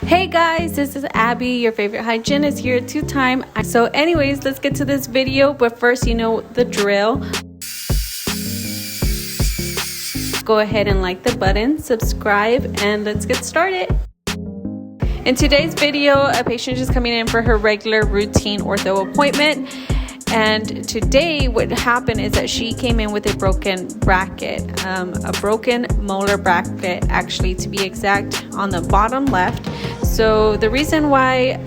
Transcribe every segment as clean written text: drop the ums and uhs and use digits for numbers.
Hey guys, this is Abby, your favorite hygienist here at 2Time. So anyways, let's get to this video, but first you know the drill. Go ahead and like the button, subscribe, and let's get started. In today's video, a patient is coming in for her regular routine ortho appointment. And today what happened is that she came in with a broken bracket, a broken molar bracket, actually to be exact, on the bottom left. So the reason why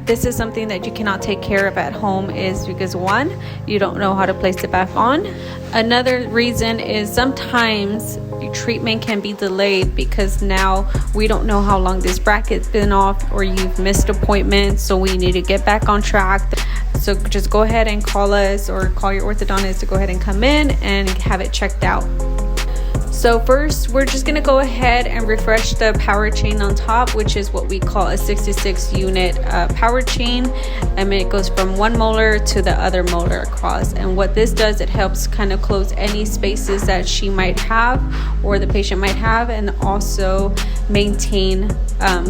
this is something that you cannot take care of at home is because, one, you don't know how to place it back on. Another reason is sometimes treatment can be delayed because now we don't know how long this bracket's been off, or you've missed appointments, so we need to get back on track. So just go ahead and call us or call your orthodontist to go ahead and come in and have it checked out. So first, we're just going to go ahead and refresh the power chain on top, which is what we call a 66 unit power chain. And it goes from one molar to the other molar across. And what this does, it helps kind of close any spaces that she might have or the patient might have, and also maintain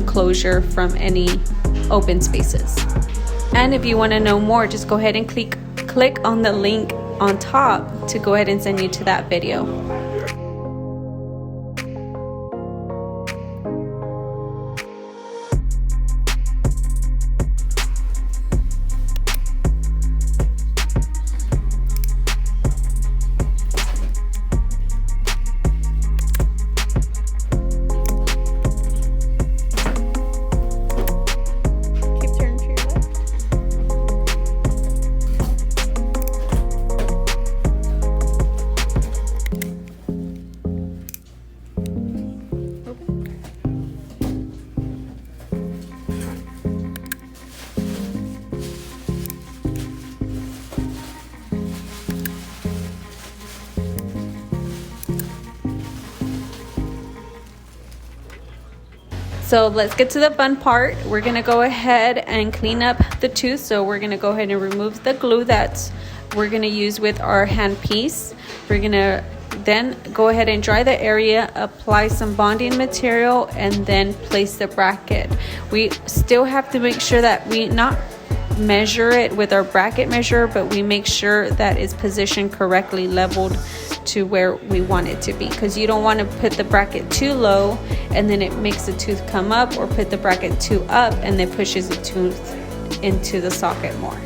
closure from any open spaces. And if you want to know more, just go ahead and click on the link on top to go ahead and send you to that video. So let's get to the fun part. We're gonna go ahead and clean up the tooth. So we're gonna go ahead and remove the glue that we're gonna use with our hand piece. We're gonna then go ahead and dry the area, apply some bonding material, and then place the bracket. We still have to make sure that we not measure it with our bracket measure, but we make sure that it's positioned correctly, leveled to where we want it to be, because you don't want to put the bracket too low and then it makes the tooth come up, or put the bracket too up and then pushes the tooth into the socket more.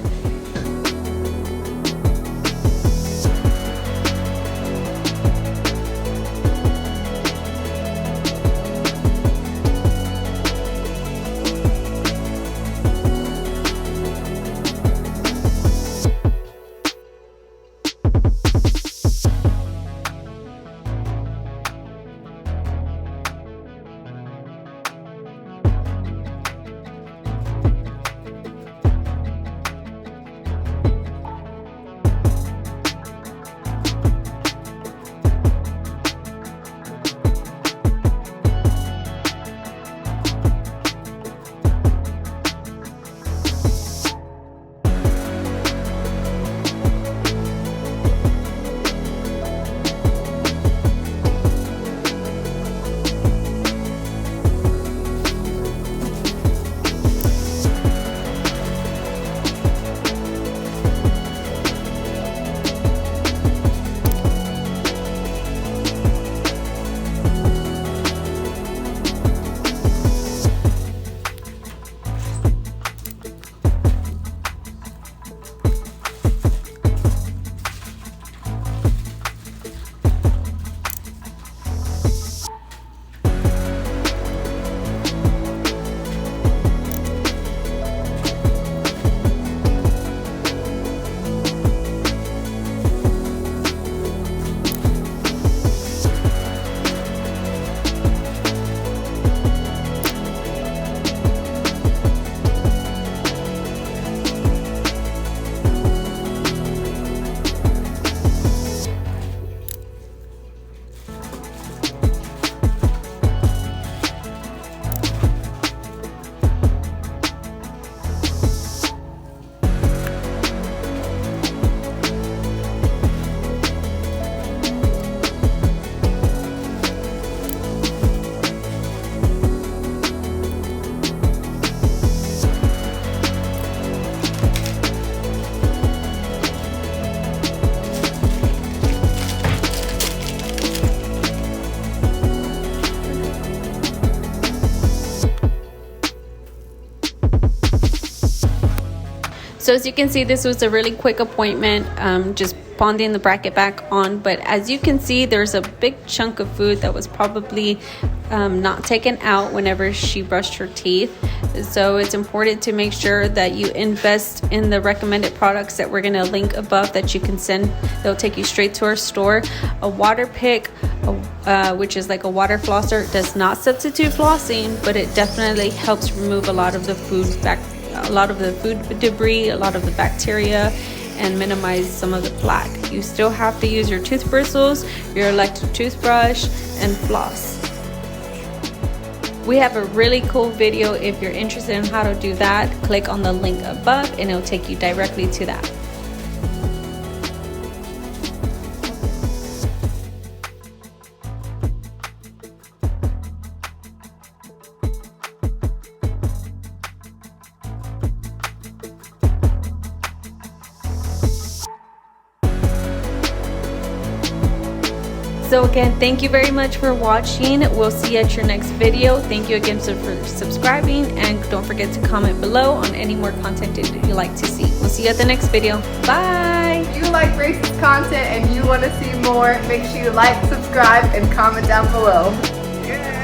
So as you can see, this was a really quick appointment, just bonding the bracket back on. But as you can see, there's a big chunk of food that was probably not taken out whenever she brushed her teeth. So it's important to make sure that you invest in the recommended products that we're going to link above that you can send. They'll take you straight to our store. A water pick, which is like a water flosser, does not substitute flossing, but it definitely helps remove a lot of the food debris, a lot of the bacteria, and minimize some of the plaque. You still have to use your tooth bristles, your electric toothbrush, and floss. We have a really cool video. If you're interested in how to do that, click on the link above and it'll take you directly to that. So again, thank you very much for watching. We'll see you at your next video. Thank you again for subscribing, and don't forget to comment below on any more content that you'd like to see. We'll see you at the next video. Bye! If you like Grace's content and you want to see more, make sure you like, subscribe, and comment down below. Yeah.